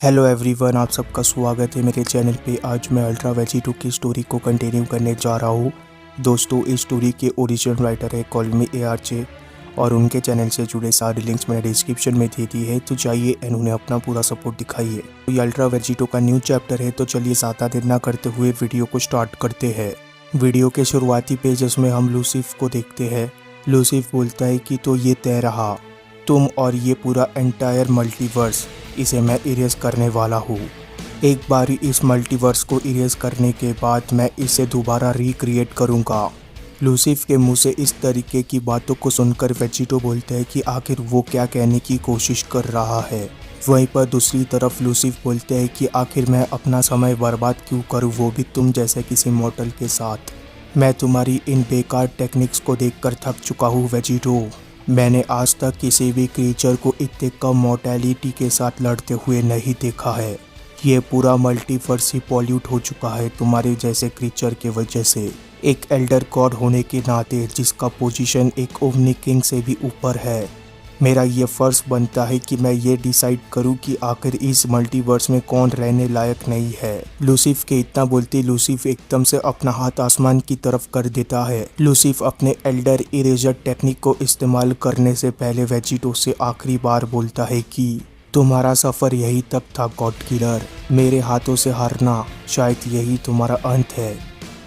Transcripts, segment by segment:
Hello everyone, आप सबका स्वागत है मेरे चैनल पे। आज मैं अल्ट्रा वेजिटो की स्टोरी को कंटिन्यू करने जा रहा हूँ। दोस्तों, इस स्टोरी के ओरिजिनल राइटर है कॉलमी ARJ और उनके चैनल से जुड़े सारे लिंक्स मैंने डिस्क्रिप्शन में दे दी है, तो जाइए उन्हें अपना पूरा सपोर्ट दिखाइए। तो ये अल्ट्रा वेजिटो का न्यू चैप्टर है, तो चलिए ज़्यादा देर ना करते हुए वीडियो को स्टार्ट करते हैं। वीडियो के शुरुआती पेजेस में हम लूसिफ को देखते हैं। लूसिफ बोलता है कि तो ये तय रहा, तुम और ये पूरा एंटायर मल्टीवर्स, इसे मैं इरेज करने वाला हूँ। एक बारी इस मल्टीवर्स को इरेज करने के बाद मैं इसे दोबारा रिक्रिएट करूँगा। लूसिफ के मुंह से इस तरीके की बातों को सुनकर वेजिटो बोलता है कि आखिर वो क्या कहने की कोशिश कर रहा है। वहीं पर दूसरी तरफ लूसिफ बोलते हैं कि आखिर मैं अपना समय बर्बाद क्यों करूँ, वो भी तुम जैसे किसी मॉडल के साथ। मैं तुम्हारी इन बेकार टेक्निक्स को देखकर थक चुका हूँ वेजिटो। मैंने आज तक किसी भी क्रीचर को इतने कम मोर्टेलिटी के साथ लड़ते हुए नहीं देखा है। ये पूरा मल्टीवर्स ही पॉल्यूट हो चुका है तुम्हारे जैसे क्रीचर के वजह से। एक एल्डर गॉड होने के नाते, जिसका पोजीशन एक ओमनी किंग से भी ऊपर है, मेरा ये फ़र्ज़ बनता है कि मैं ये डिसाइड करूं कि आखिर इस मल्टीवर्स में कौन रहने लायक नहीं है। लूसिफ के इतना बोलते लूसिफ एकदम से अपना हाथ आसमान की तरफ कर देता है। लूसिफ अपने एल्डर इरेजर टेक्निक को इस्तेमाल करने से पहले वेजिटो से आखिरी बार बोलता है कि तुम्हारा सफ़र यही तक था गॉड किलर। मेरे हाथों से हारना शायद यही तुम्हारा अंत है।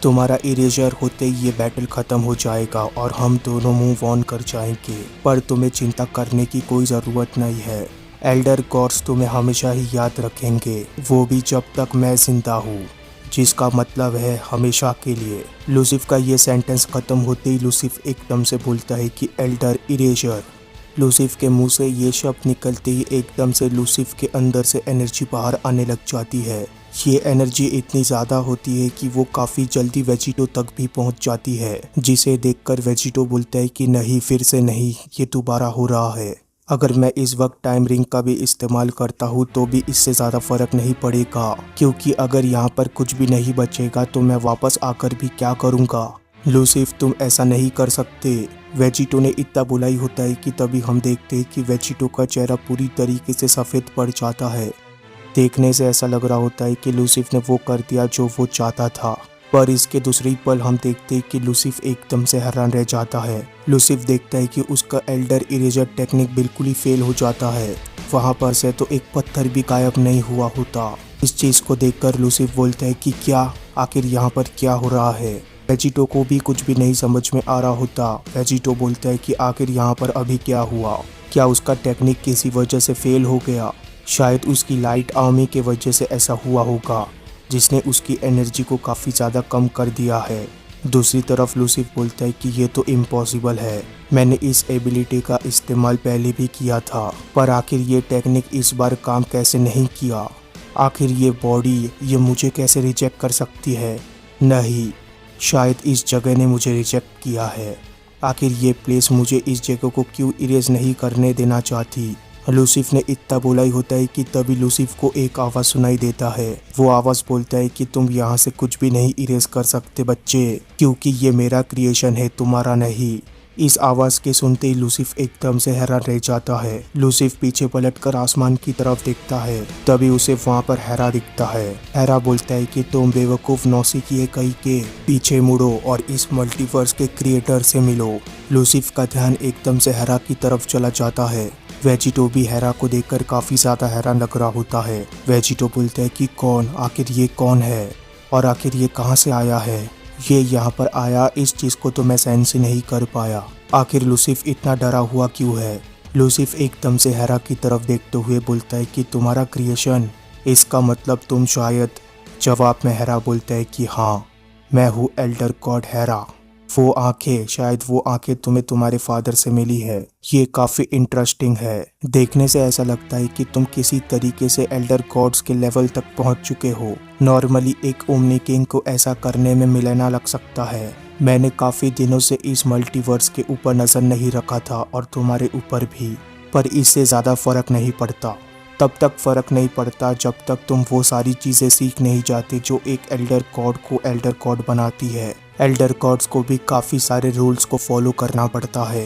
तुम्हारा इरेजर होते ही ये बैटल ख़त्म हो जाएगा और हम दोनों मूव ऑन कर जाएंगे, पर तुम्हें चिंता करने की कोई ज़रूरत नहीं है। एल्डर गॉड्स तुम्हें हमेशा ही याद रखेंगे, वो भी जब तक मैं जिंदा हूँ, जिसका मतलब है हमेशा के लिए। लूसिफ का ये सेंटेंस ख़त्म होते ही लूसिफ एकदम से बोलता है कि एल्डर इरेजर। लूसिफ के मुंह से ये शब्द निकलते ही एकदम से लूसिफ के अंदर से एनर्जी बाहर आने लग जाती है। ये एनर्जी इतनी ज़्यादा होती है कि वो काफ़ी जल्दी वेजिटो तक भी पहुंच जाती है, जिसे देखकर वेजिटो बोलता है कि नहीं, फिर से नहीं, ये दोबारा हो रहा है। अगर मैं इस वक्त टाइम रिंग का भी इस्तेमाल करता हूँ तो भी इससे ज़्यादा फर्क नहीं पड़ेगा, क्योंकि अगर यहाँ पर कुछ भी नहीं बचेगा तो मैं वापस आकर भी क्या करूँगा। लूसिफ, तुम ऐसा नहीं कर सकते। वेजिटो ने इतना बोला ही होता है कि तभी हम देखते हैं कि वेजिटो का चेहरा पूरी तरीके से सफ़ेद पड़ जाता है। देखने से ऐसा लग रहा होता है कि लूसिफ ने वो कर दिया जो वो चाहता था, पर इसके दूसरी पल हम देखते हैं कि लूसिफ एकदम से हैरान रह जाता है। लूसिफ देखता है कि उसका एल्डर इरेजर टेक्निक बिल्कुल ही फेल हो जाता है। वहाँ पर से तो एक पत्थर भी गायब नहीं हुआ होता। इस चीज़ को देखकर लूसिफ बोलता है कि क्या, आखिर यहाँ पर क्या हो रहा है। वेजिटो को भी कुछ भी नहीं समझ में आ रहा होता। वेजिटो बोलता है कि आखिर यहाँ पर अभी क्या हुआ। क्या उसका टेक्निक किसी वजह से फेल हो गया? शायद उसकी लाइट आर्मी के वजह से ऐसा हुआ होगा, जिसने उसकी एनर्जी को काफ़ी ज़्यादा कम कर दिया है। दूसरी तरफ लूसिफ बोलता है कि ये तो इम्पॉसिबल है। मैंने इस एबिलिटी का इस्तेमाल पहले भी किया था, पर आखिर ये टेक्निक इस बार काम कैसे नहीं किया। आखिर ये बॉडी ये मुझे कैसे रिजेक्ट कर सकती है? नहीं, शायद इस जगह ने मुझे रिजेक्ट किया है। आखिर ये प्लेस मुझे इस जगह को क्यों इरेज नहीं करने देना चाहती। लूसिफ ने इतना बोला ही होता है कि तभी लूसिफ को एक आवाज़ सुनाई देता है। वो आवाज़ बोलता है कि तुम यहाँ से कुछ भी नहीं इरेज कर सकते बच्चे, क्योंकि ये मेरा क्रिएशन है, तुम्हारा नहीं। इस आवाज़ के सुनते ही लूसिफ एकदम से हैरान रह जाता है। लूसिफ पीछे पलटकर आसमान की तरफ देखता है, तभी उसे वहाँ पर हेरा दिखता है। हेरा बोलता है कि तुम बेवकूफ़ नौसिखिए कहीं के, पीछे मुड़ो और इस मल्टीवर्स के क्रिएटर से मिलो। लूसिफ का ध्यान एकदम से हेरा की तरफ चला जाता है। वेजिटो भी हेरा को देखकर काफ़ी ज़्यादा हैरान लग रहा होता है। वेजिटो बोलता है कि कौन, आखिर ये कौन है और आखिर ये कहाँ से आया है। ये यहाँ पर आया, इस चीज़ को तो मैं सेंस ही नहीं कर पाया। आखिर लूसिफ इतना डरा हुआ क्यों है। लूसिफ एकदम से हेरा की तरफ देखते हुए बोलता है कि तुम्हारा क्रिएशन, इसका मतलब तुम शायद। जवाब में हेरा बोलता है कि हाँ, मैं हूँ एल्डर गॉड हेरा। वो आंखें, शायद वो आंखें तुम्हें तुम्हारे फादर से मिली है। ये काफ़ी इंटरेस्टिंग है। देखने से ऐसा लगता है कि तुम किसी तरीके से एल्डर गॉड्स के लेवल तक पहुंच चुके हो। नॉर्मली एक ओमनी किंग को ऐसा करने में मिलना लग सकता है। मैंने काफ़ी दिनों से इस मल्टीवर्स के ऊपर नज़र नहीं रखा था और तुम्हारे ऊपर भी, पर इससे ज़्यादा फ़र्क नहीं पड़ता। तब तक फ़र्क नहीं पड़ता जब तक तुम वो सारी चीज़ें सीख नहीं जाते जो एक एल्डर गॉड को एल्डर गॉड बनाती है। एल्डर गॉड्स को भी काफ़ी सारे रूल्स को फॉलो करना पड़ता है।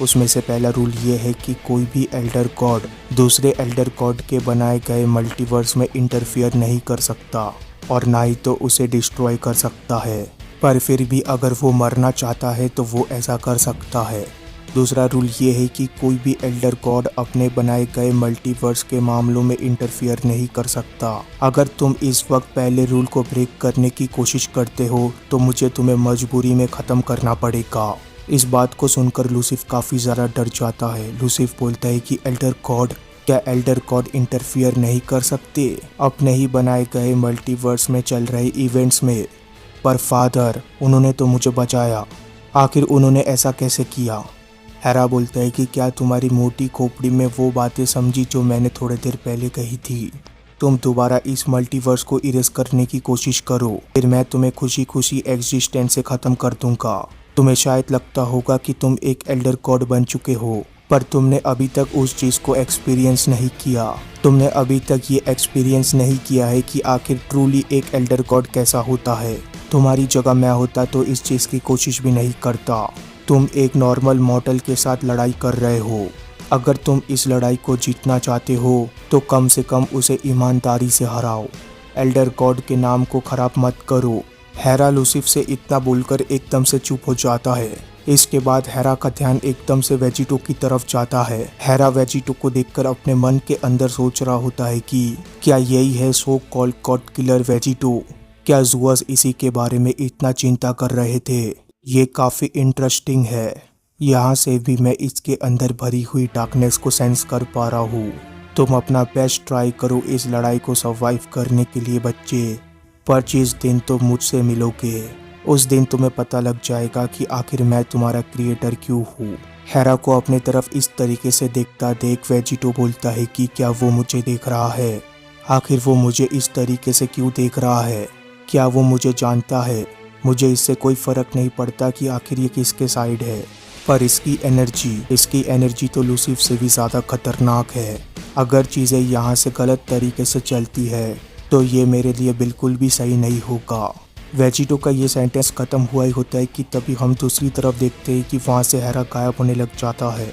उसमें से पहला रूल ये है कि कोई भी एल्डर गॉड दूसरे एल्डर गॉड के बनाए गए मल्टीवर्स में इंटरफियर नहीं कर सकता और ना ही तो उसे डिस्ट्रॉय कर सकता है, पर फिर भी अगर वो मरना चाहता है तो वो ऐसा कर सकता है। दूसरा रूल ये है कि कोई भी एल्डर गॉड अपने बनाए गए मल्टीवर्स के मामलों में इंटरफियर नहीं कर सकता। अगर तुम इस वक्त पहले रूल को ब्रेक करने की कोशिश करते हो तो मुझे तुम्हें मजबूरी में ख़त्म करना पड़ेगा। इस बात को सुनकर लूसिफ काफ़ी ज़्यादा डर जाता है। लूसिफ बोलता है कि एल्डर गॉड, क्या एल्डर गॉड इंटरफियर नहीं कर सकते अपने ही बनाए गए मल्टीवर्स में चल रहे इवेंट्स में? पर फादर, उन्होंने तो मुझे बचाया, आखिर उन्होंने ऐसा कैसे किया? हेरा बोलता है कि क्या तुम्हारी मोटी खोपड़ी में वो बातें समझी जो मैंने थोड़ी देर पहले कही थी? तुम दोबारा इस मल्टीवर्स को इरेज करने की कोशिश करो, फिर मैं तुम्हें खुशी खुशी एग्जिस्टेंस से ख़त्म कर दूंगा। तुम्हें शायद लगता होगा कि तुम एक एल्डर गॉड बन चुके हो, पर तुमने अभी तक उस चीज़ को एक्सपीरियंस नहीं किया। तुमने अभी तक ये एक्सपीरियंस नहीं किया है कि आखिर ट्रूली एक एल्डर गॉड कैसा होता है। तुम्हारी जगह मैं होता तो इस चीज़ की कोशिश भी नहीं करता। तुम एक नॉर्मल मॉर्टल के साथ लड़ाई कर रहे हो। अगर तुम इस लड़ाई को जीतना चाहते हो तो कम से कम उसे ईमानदारी से हराओ। एल्डर गॉड के नाम को खराब मत करो। हेरा लूसिफ से इतना बोलकर एकदम से चुप हो जाता है। इसके बाद हेरा का ध्यान एकदम से वेजिटो की तरफ जाता है। हेरा वेजिटो को देखकर अपने मन के अंदर सोच रहा होता है कि क्या यही है so called God killer Vegito? क्या ज़ूअस इसी के बारे में इतना चिंता कर रहे थे? ये काफ़ी इंटरेस्टिंग है। यहाँ से भी मैं इसके अंदर भरी हुई डार्कनेस को सेंस कर पा रहा हूँ। तुम अपना बेस्ट ट्राई करो इस लड़ाई को सर्वाइव करने के लिए बच्चे, पर जिस दिन तुम मुझसे मिलोगे उस दिन तुम्हें पता लग जाएगा कि आखिर मैं तुम्हारा क्रिएटर क्यों हूँ। हेरा को अपने तरफ इस तरीके से देखता देख वेजिटो बोलता है कि क्या वो मुझे देख रहा है? आखिर वो मुझे इस तरीके से क्यों देख रहा है? क्या वो मुझे जानता है? मुझे इससे कोई फ़र्क नहीं पड़ता कि आखिर ये किसके साइड है, पर इसकी एनर्जी तो लूसिफ से भी ज़्यादा खतरनाक है। अगर चीज़ें यहाँ से गलत तरीके से चलती है तो ये मेरे लिए बिल्कुल भी सही नहीं होगा। वेजिटो का ये सेंटेंस ख़त्म हुआ ही होता है कि तभी हम दूसरी तरफ देखते हैं कि वहाँ से हेरा गायब होने लग जाता है।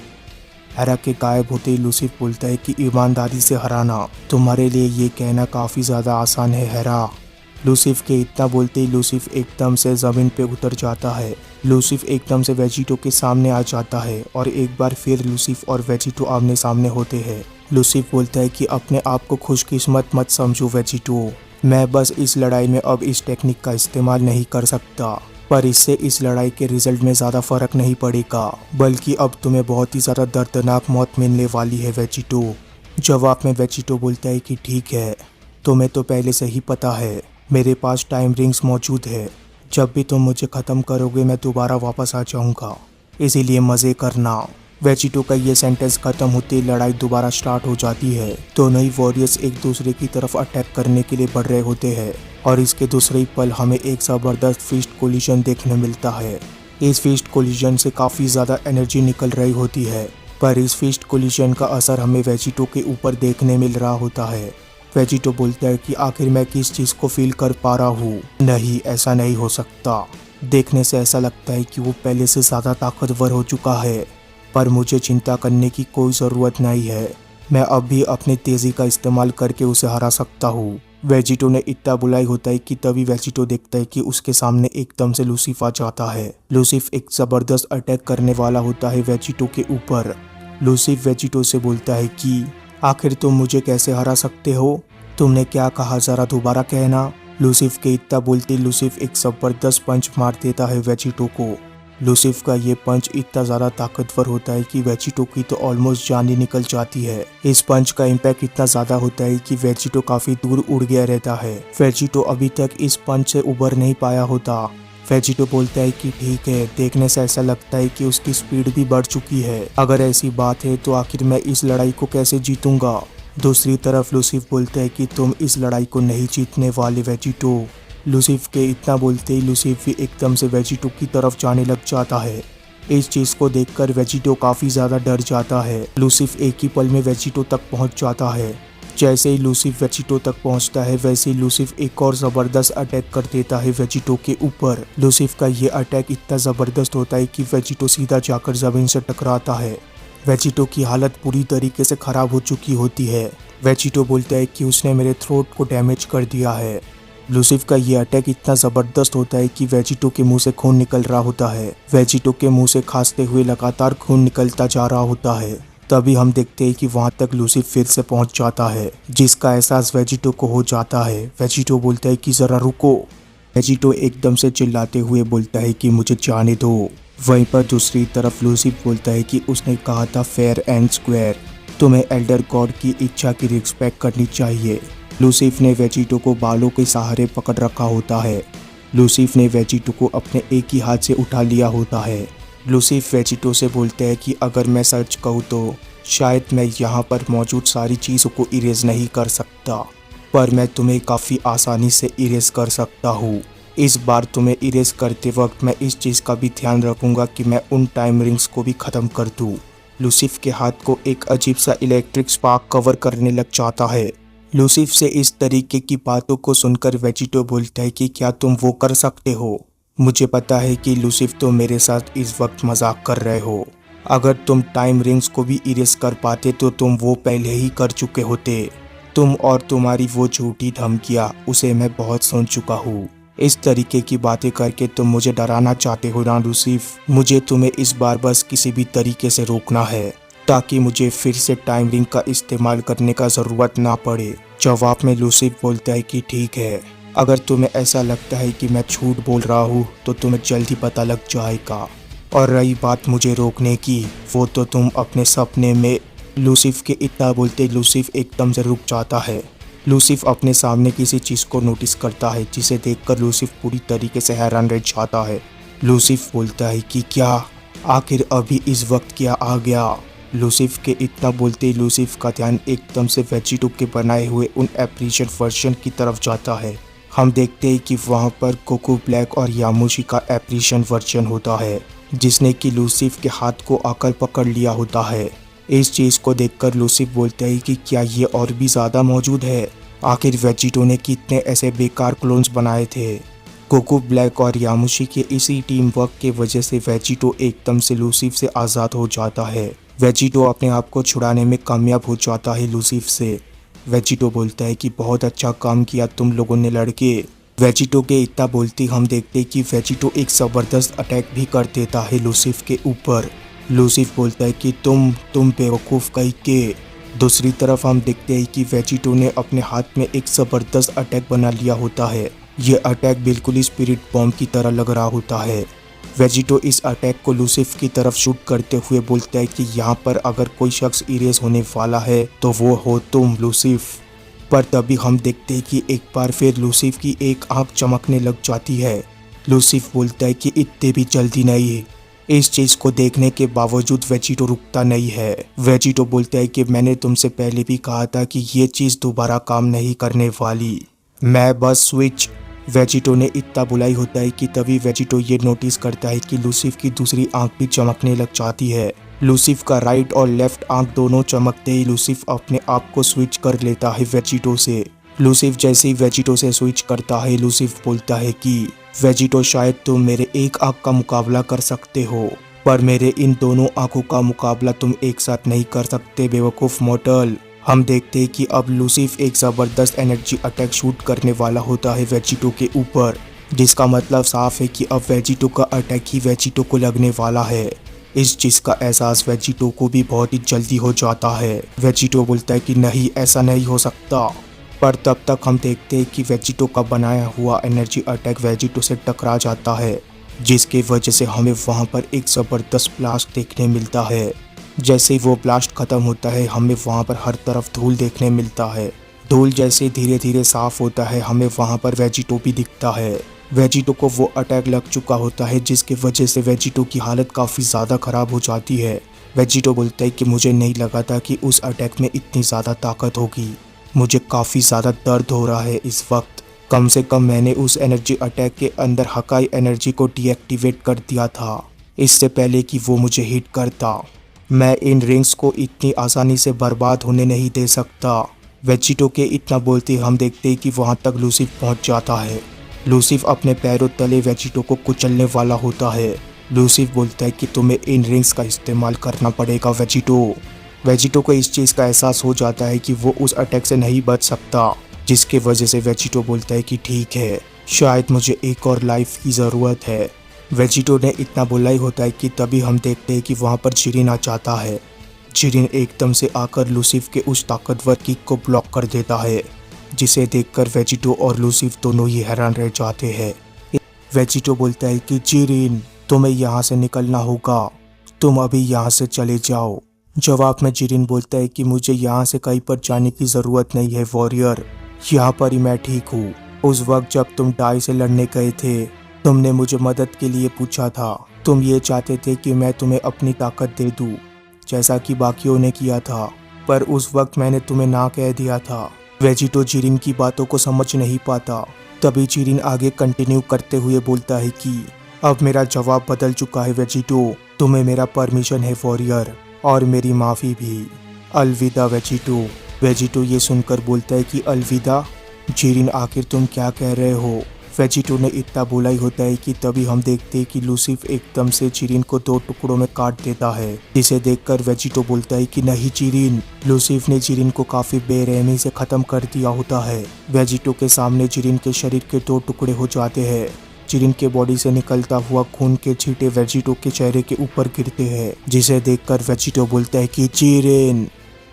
हेरा के गायब होते ही लूसिफ बोलता है कि ईमानदारी से हराना तुम्हारे लिए ये कहना काफ़ी ज़्यादा आसान है हेरा। लूसिफ के इतना बोलते ही लूसिफ एकदम से ज़मीन पे उतर जाता है। लूसिफ एकदम से वेजिटो के सामने आ जाता है और एक बार फिर लूसिफ और वेजिटो आमने सामने होते हैं। लूसिफ बोलता है कि अपने आप को खुशकिस्मत मत समझो वेजिटो, मैं बस इस लड़ाई में अब इस टेक्निक का इस्तेमाल नहीं कर सकता, पर इससे इस लड़ाई के रिजल्ट में ज़्यादा फ़र्क नहीं पड़ेगा, बल्कि अब तुम्हें बहुत ही ज़्यादा दर्दनाक मौत मिलने वाली है वेजिटो। जवाब में वेजिटो बोलता है कि ठीक है, तुम्हें तो पहले से ही पता है, मेरे पास टाइम रिंग्स मौजूद है। जब भी तुम मुझे ख़त्म करोगे मैं दोबारा वापस आ जाऊंगा, इसीलिए मज़े करना। वेजिटो का ये सेंटेंस ख़त्म होते ही लड़ाई दोबारा स्टार्ट हो जाती है। दोनों ही वॉरियर्स एक दूसरे की तरफ अटैक करने के लिए बढ़ रहे होते हैं और इसके दूसरे ही पल हमें एक ज़बरदस्त फिस्ट कोलिजन देखने मिलता है। इस फिस्ट कोलिजन से काफ़ी ज़्यादा एनर्जी निकल रही होती है, पर इस फिस्ट कोलिजन का असर हमें वेजिटो के ऊपर देखने मिल रहा होता है। वेजिटो बोलता है कि आखिर मैं किस चीज़ को फील कर पा रहा हूँ? नहीं, ऐसा नहीं हो सकता। देखने से ऐसा लगता है कि वो पहले से ज़्यादा ताकतवर हो चुका है, पर मुझे चिंता करने की कोई ज़रूरत नहीं है। मैं अब भी अपनी तेज़ी का इस्तेमाल करके उसे हरा सकता हूँ। वेजिटो ने इतना बुलाई होता है कि तभी वेजिटो देखता है कि उसके सामने एकदम से लूसिफ आ जाता है। लूसिफ एक ज़बरदस्त अटैक करने वाला होता है वेजिटो के ऊपर। लूसिफ वेजिटो से बोलता है कि आखिर तुम मुझे कैसे हरा सकते हो? तुमने क्या कहा, ज़रा दोबारा कहना। लूसिफ के इतना बोलते लूसिफ एक ज़बरदस्त पंच मार देता है वेजिटो को। लूसिफ का ये पंच इतना ज़्यादा ताकतवर होता है कि वेजिटो की तो ऑलमोस्ट जान ही निकल जाती है। इस पंच का इम्पैक्ट इतना ज़्यादा होता है कि वेजिटो काफ़ी दूर उड़ गया रहता है। वेजिटो अभी तक इस पंच से उबर नहीं पाया होता। वेजिटो बोलता है कि ठीक है, देखने से ऐसा लगता है कि उसकी स्पीड भी बढ़ चुकी है। अगर ऐसी बात है तो आखिर मैं इस लड़ाई को कैसे जीतूंगा? दूसरी तरफ लूसिफ बोलता है कि तुम इस लड़ाई को नहीं जीतने वाले वेजिटो। लूसिफ के इतना बोलते ही लूसिफ भी एकदम से वेजिटो की तरफ जाने लग जाता है। इस चीज़ को देखकर वेजिटो काफ़ी ज़्यादा डर जाता है। लूसिफ एक ही पल में वेजिटो तक पहुंच जाता है। जैसे ही लूसिफ वेजिटो तक पहुंचता है वैसे ही लूसिफ एक और ज़बरदस्त अटैक कर देता है वेजिटो के ऊपर। लूसिफ का ये अटैक इतना ज़बरदस्त होता है कि वेजिटो सीधा जाकर ज़मीन से टकराता है। वेजिटो की हालत पूरी तरीके से ख़राब हो चुकी होती है। वेजिटो बोलता है कि उसने मेरे थ्रोट को डैमेज कर दिया है। लूसिफ का ये अटैक इतना ज़बरदस्त होता है कि वेजिटो के मुंह से खून निकल रहा होता है। वेजिटो के मुंह से खांसते हुए लगातार खून निकलता जा रहा होता है। तभी हम देखते हैं कि वहां तक लूसिफ फिर से पहुंच जाता है, जिसका एहसास वेजिटो को हो जाता है। वेजिटो बोलता है कि जरा रुको। वेजिटो एकदम से चिल्लाते हुए बोलता है कि मुझे जाने दो। वहीं पर दूसरी तरफ लूसिफ बोलता है कि उसने कहा था फेयर एंड स्क्वायर, तुम्हें एल्डर गॉड की इच्छा की रिस्पेक्ट करनी चाहिए। लूसिफ ने वेजिटो को बालों के सहारे पकड़ रखा होता है। लूसिफ ने वेजिटो को अपने एक ही हाथ से उठा लिया होता है। लूसिफ वेजिटो से बोलते हैं कि अगर मैं सच कहूँ तो शायद मैं यहाँ पर मौजूद सारी चीज़ों को इरेज नहीं कर सकता, पर मैं तुम्हें काफ़ी आसानी से इरेज कर सकता हूँ। इस बार तुम्हें इरेज करते वक्त मैं इस चीज़ का भी ध्यान रखूँगा कि मैं उन टाइम रिंग्स को भी ख़त्म कर दूँ। लूसिफ के हाथ को एक अजीब सा इलेक्ट्रिक स्पार्क कवर करने लग जाता है। लूसिफ से इस तरीके की बातों को सुनकर वेजिटो बोलता है कि क्या तुम वो कर सकते हो? मुझे पता है कि लूसिफ तो मेरे साथ इस वक्त मजाक कर रहे हो। अगर तुम टाइम रिंग्स को भी इरेज कर पाते तो तुम वो पहले ही कर चुके होते। तुम और तुम्हारी वो झूठी धमकियाँ उसे मैं बहुत सुन चुका हूँ। इस तरीके की बातें करके तुम मुझे डराना चाहते हो ना लूसिफ? मुझे तुम्हें इस बार बस किसी भी तरीके से रोकना है ताकि मुझे फिर से टाइम रिंग का इस्तेमाल करने का ज़रूरत ना पड़े। जवाब में लूसिफ बोलता है कि ठीक है, अगर तुम्हें ऐसा लगता है कि मैं झूठ बोल रहा हूँ तो तुम्हें जल्दी पता लग जाएगा। और रही बात मुझे रोकने की, वो तो तुम अपने सपने में। लूसिफ के इतना बोलते लूसिफ एकदम से रुक जाता है। लूसिफ अपने सामने किसी चीज़ को नोटिस करता है जिसे देखकर लूसिफ पूरी तरीके से हैरान रह जाता है। लूसिफ बोलता है कि क्या आखिर अभी इस वक्त क्या आ गया? लूसिफ के इतना बोलते लूसिफ का ध्यान एकदम से वेजिटो के बनाए हुए उन एप्रिशिएट वर्जन की तरफ जाता है। हम देखते हैं कि वहाँ पर कोको ब्लैक और यामुशी का एप्रिशिएट वर्जन होता है, जिसने कि लूसिफ के हाथ को आकर पकड़ लिया होता है। इस चीज़ को देखकर लूसिफ बोलता है कि क्या ये और भी ज़्यादा मौजूद है? आखिर वेजिटो ने कितने ऐसे बेकार क्लोन्स बनाए थे? कोको ब्लैक और यामुशी के इसी टीम वर्क के वजह से वेजिटो एकदम से लूसिफ से आज़ाद हो जाता है। वेजिटो अपने आप को छुड़ाने में कामयाब हो जाता है लूसिफ से। वेजिटो बोलता है कि बहुत अच्छा काम किया तुम लोगों ने लड़के। वेजिटो के इतना बोलते हम देखते कि वेजिटो एक ज़बरदस्त अटैक भी कर देता है लूसिफ के ऊपर। लूसिफ बोलता है कि तुम बेवकूफ़ कहीं के। दूसरी तरफ हम देखते हैं कि वेजिटो ने अपने हाथ में एक ज़बरदस्त अटैक बना लिया होता है। ये अटैक बिल्कुल ही स्पिरिट बॉम्ब की तरह लग रहा होता है। वेजिटो इस अटैक को लूसिफ की तरफ शूट करते हुए बोलता है कि यहाँ पर अगर कोई शख्स इरेज होने वाला है तो वो हो तुम लूसिफ। पर तभी हम देखते हैं कि एक बार फिर लूसिफ की एक आंख चमकने लग जाती है। लूसिफ बोलता है कि इतने भी जल्दी नहीं। इस चीज़ को देखने के बावजूद वेजिटो रुकता नहीं है। वेजिटो बोलता है कि मैंने तुमसे पहले भी कहा था कि ये चीज़ दोबारा काम नहीं करने वाली, मैं बस स्विच। वेजिटो ने इतना बुलाई होता है कि तभी वेजिटो ये नोटिस करता है कि लूसिफ की दूसरी आंख भी चमकने लग जाती है। लूसिफ का राइट और लेफ्ट आंख दोनों चमकते ही लूसिफ अपने आप को स्विच कर लेता है वेजिटो से। लूसिफ जैसे ही वेजिटो से स्विच करता है लूसिफ बोलता है कि वेजिटो शायद तुम मेरे एक आंख का मुकाबला कर सकते हो, पर मेरे इन दोनों आंखों का मुकाबला तुम एक साथ नहीं कर सकते बेवकूफ़ मॉडल। हम देखते हैं कि अब लूसिफ एक ज़बरदस्त एनर्जी अटैक शूट करने वाला होता है वेजिटो के ऊपर, जिसका मतलब साफ है कि अब वेजिटो का अटैक ही वेजिटो को लगने वाला है। इस चीज़ का एहसास वेजिटो को भी बहुत ही जल्दी हो जाता है। वेजिटो बोलता है कि नहीं, ऐसा नहीं हो सकता, पर तब तक हम देखते हैं कि वेजिटो का बनाया हुआ एनर्जी अटैक वेजिटो से टकरा जाता है, जिसकी वजह से हमें वहाँ पर एक ज़बरदस्त ब्लास्ट देखने मिलता है। जैसे ही वो ब्लास्ट खत्म होता है हमें वहाँ पर हर तरफ धूल देखने मिलता है। धूल जैसे धीरे धीरे साफ होता है हमें वहाँ पर वेजिटो भी दिखता है। वेजिटो को वो अटैक लग चुका होता है जिसकी वजह से वेजिटो की हालत काफ़ी ज़्यादा ख़राब हो जाती है। वेजिटो बोलता है कि मुझे नहीं लगा था कि उस अटैक में इतनी ज़्यादा ताकत होगी, मुझे काफ़ी ज़्यादा दर्द हो रहा है इस वक्त। कम से कम मैंने उस एनर्जी अटैक के अंदर हकाई एनर्जी को डीएक्टिवेट कर दिया था इससे पहले कि वो मुझे हिट करता। मैं इन रिंग्स को इतनी आसानी से बर्बाद होने नहीं दे सकता। वेजिटो के इतना बोलते हम देखते हैं कि वहाँ तक लूसिफ पहुँच जाता है। लूसिफ अपने पैरों तले वेजिटो को कुचलने वाला होता है। लूसिफ बोलता है कि तुम्हें इन रिंग्स का इस्तेमाल करना पड़ेगा वेजिटो। वेजिटो को इस चीज़ का एहसास हो जाता है कि वो उस अटैक से नहीं बच सकता, जिसके वजह से वेजिटो बोलता है कि ठीक है, शायद मुझे एक और लाइफ की ज़रूरत है। वेजिटो ने इतना बोला ही होता है कि तभी हम देखते हैं कि वहाँ पर जिरिन आ जाता है। जिरिन एकदम से आकर लूसिफ के उस ताकतवर किक को ब्लॉक कर देता है, जिसे देखकर वेजिटो और लूसिफ दोनों ही हैरान रह जाते हैं। वेजिटो बोलता है कि जिरिन, तुम्हें यहाँ से निकलना होगा, तुम अभी यहाँ से चले जाओ। जवाब में जिरिन बोलता है कि मुझे यहाँ से कहीं पर जाने की ज़रूरत नहीं है वॉरियर, यहाँ पर ही मैं ठीक हूँ। उस वक्त जब तुम डाई से लड़ने गए थे, तुमने मुझे मदद के लिए पूछा था। तुम ये चाहते थे कि मैं तुम्हें अपनी ताकत दे दूँ, जैसा कि बाकियों ने किया था, पर उस वक्त मैंने तुम्हें ना कह दिया था। वेजिटो जिरिन की बातों को समझ नहीं पाता। तभी जिरिन आगे कंटिन्यू करते हुए बोलता है कि अब मेरा जवाब बदल चुका है वेजिटो, तुम्हें मेरा परमिशन है वॉरियर, और मेरी माफ़ी भी। अलविदा वेजिटो। वेजिटो ये सुनकर बोलता है कि अलविदा? जिरिन, आखिर तुम क्या कह रहे हो? वेजिटो ने इतना बोला ही होता है कि तभी हम देखते हैं कि लूसिफ एकदम से जिरिन को 2 टुकड़ों में काट देता है, जिसे देखकर वेजिटो बोलता है कि नहीं जिरिन। लूसिफ ने जिरिन को काफी बेरहमी से खत्म कर दिया होता है। वेजिटो के सामने जिरिन के शरीर के 2 टुकड़े हो जाते हैं। जिरिन के बॉडी से निकलता हुआ खून के छींटे वेजिटो के चेहरे के ऊपर गिरते हैं, जिसे देखकर वेजिटो बोलता है कि जिरिन।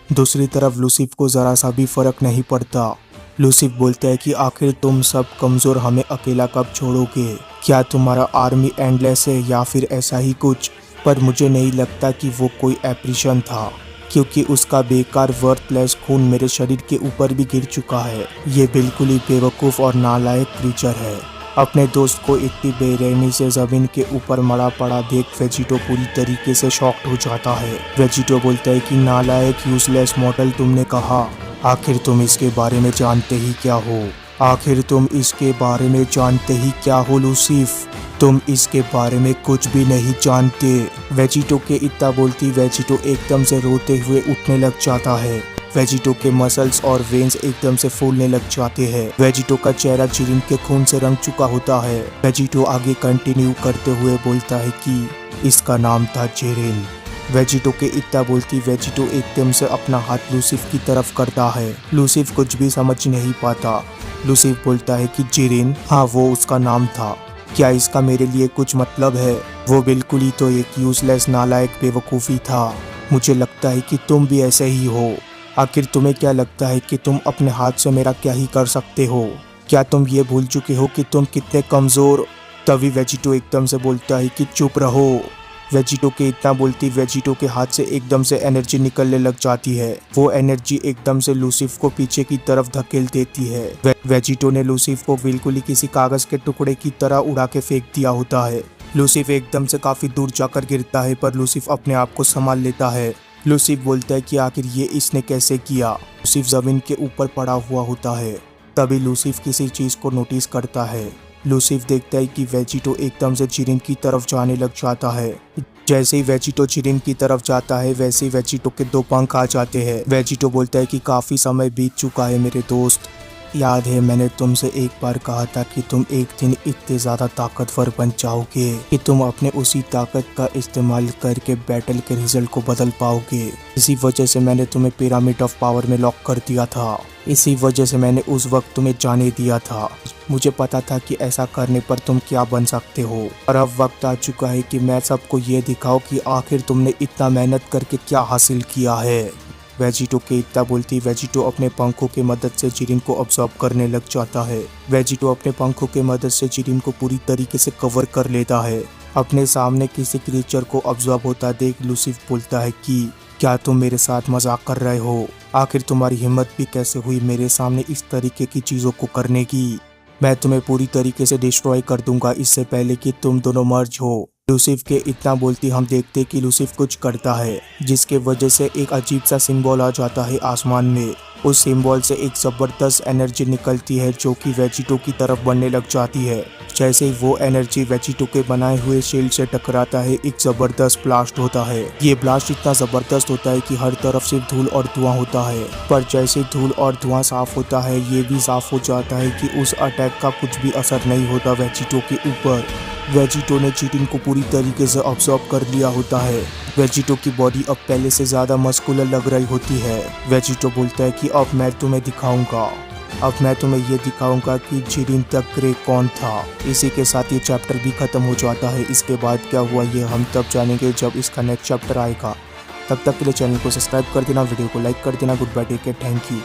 दूसरी तरफ लूसिफ को जरा सा भी फर्क नहीं पड़ता। लूसिफ बोलता है कि आखिर तुम सब कमज़ोर हमें अकेला कब छोड़ोगे? क्या तुम्हारा आर्मी एंडलेस है या फिर ऐसा ही कुछ? पर मुझे नहीं लगता कि वो कोई एप्रीशन था, क्योंकि उसका बेकार वर्थलेस खून मेरे शरीर के ऊपर भी गिर चुका है। ये बिल्कुल ही बेवकूफ़ और नालायक क्रीचर है। अपने दोस्त को इतनी बेरहमी से ज़मीन के ऊपर मरा पड़ा देख वेजिटो पूरी तरीके से शॉक्ड हो जाता है। वेजिटो बोलता है कि नालायक यूजलेस मॉडल, तुमने कहा, आखिर तुम इसके बारे में जानते ही क्या हो? आखिर तुम इसके बारे में जानते ही क्या हो लूसिफ? तुम इसके बारे में कुछ भी नहीं जानते। वेजिटो के इतना बोलती वेजिटो एकदम से रोते हुए उठने लग जाता है। वेजिटो के मसल्स और वेन्स एकदम से फूलने लग जाते हैं। वेजिटो का चेहरा जिरिन के खून से रंग चुका होता है। वेजिटो आगे कंटिन्यू करते हुए बोलता है कि इसका नाम था जिरिन। वेजिटो के इतना बोलती वेजिटो एकदम से अपना हाथ लूसिफ की तरफ करता है। लूसिफ कुछ भी समझ नहीं पाता। लूसिफ बोलता है कि जिरिन, हाँ वो उसका नाम था। क्या इसका मेरे लिए कुछ मतलब है? वो बिल्कुल ही तो एक यूजलेस नालायक बेवकूफ़ी था। मुझे लगता है कि तुम भी ऐसे ही हो। आखिर तुम्हें क्या लगता है कि तुम अपने हाथ से मेरा क्या ही कर सकते हो? क्या तुम ये भूल चुके हो कि तुम कितने कमज़ोर? तभी वेजिटो एकदम से बोलता है कि चुप रहो। वेजिटो के इतना बोलती वेजिटो के हाथ से एकदम से एनर्जी निकलने लग जाती है। वो एनर्जी एकदम से लूसिफ को पीछे की तरफ धकेल देती है। वेजिटो ने लूसिफ को बिल्कुल ही किसी कागज के टुकड़े की तरह उड़ा के फेंक दिया होता है। लूसिफ एकदम से काफी दूर जाकर गिरता है, पर लूसिफ अपने आप को संभाल लेता है। लूसिफ बोलता है कि आखिर ये इसने कैसे किया? लूसिफ जमीन के ऊपर पड़ा हुआ होता है। तभी लूसिफ किसी चीज को नोटिस करता है। लूसिफ देखता है कि वेजिटो एकदम से जिरिन की तरफ जाने लग जाता है। जैसे ही वेजिटो जिरिन की तरफ जाता है, वैसे ही वेजिटो के 2 पंख आ जाते हैं। वेजिटो बोलता है कि काफी समय बीत चुका है मेरे दोस्त। याद है मैंने तुमसे एक बार कहा था कि तुम एक दिन इतने ज़्यादा ताकतवर बन जाओगे कि तुम अपने उसी ताकत का इस्तेमाल करके बैटल के रिजल्ट को बदल पाओगे। इसी वजह से मैंने तुम्हें पिरामिड ऑफ पावर में लॉक कर दिया था। इसी वजह से मैंने उस वक्त तुम्हें जाने दिया था। मुझे पता था कि ऐसा करने पर तुम क्या बन सकते हो, और अब वक्त आ चुका है कि मैं सबको ये दिखाऊं कि आखिर तुमने इतना मेहनत करके क्या हासिल किया है। वेजिटो के इतना बोलती वेजिटो अपने पंखों की मदद से जिरिन को ऑब्जर्व करने लग जाता है। वेजिटो अपने पंखों की मदद से जिरिन को पूरी तरीके से कवर कर लेता है। अपने सामने किसी क्रीचर को ऑब्जर्व होता देख लूसिफ बोलता है कि क्या तुम मेरे साथ मजाक कर रहे हो? आखिर तुम्हारी हिम्मत भी कैसे हुई मेरे सामने इस तरीके की चीज़ों को करने की? मैं तुम्हें पूरी तरीके से डिस्ट्रॉय कर दूंगा इससे पहले कि तुम दोनों मर्ज हो। लूसिफ के इतना बोलते हम देखते कि लूसिफ कुछ करता है, जिसके वजह से एक अजीब सा सिंबल आ जाता है आसमान में। उस सिंबल से एक ज़बरदस्त एनर्जी निकलती है जो कि वेजिटो की तरफ बढ़ने लग जाती है। जैसे ही वो एनर्जी वेजिटो के बनाए हुए शील्ड से टकराता है, एक ज़बरदस्त ब्लास्ट होता है। ये ब्लास्ट इतना ज़बरदस्त होता है कि हर तरफ सिर्फ धूल और धुआं होता है। पर जैसे धूल और धुआं साफ होता है, ये भी साफ हो जाता है कि उस अटैक का कुछ भी असर नहीं होता वेजिटो के ऊपर। वेजिटो ने चिटिन को पूरी तरीके से ऑब्जर्व कर लिया होता है। वेजिटो की बॉडी अब पहले से ज़्यादा मस्कुलर लग रही होती है। वेजिटो बोलता है कि अब मैं तुम्हें दिखाऊंगा, अब मैं तुम्हें ये दिखाऊंगा कि चिटिन द ग्रे कौन था। इसी के साथ ये चैप्टर भी ख़त्म हो जाता है। इसके बाद क्या हुआ ये हम तब जानेंगे जब इसका नेक्स्ट चैप्टर आएगा। तब तक के लिए चैनल को सब्सक्राइब कर देना, वीडियो को लाइक कर देना। Goodbye, take care, thank you.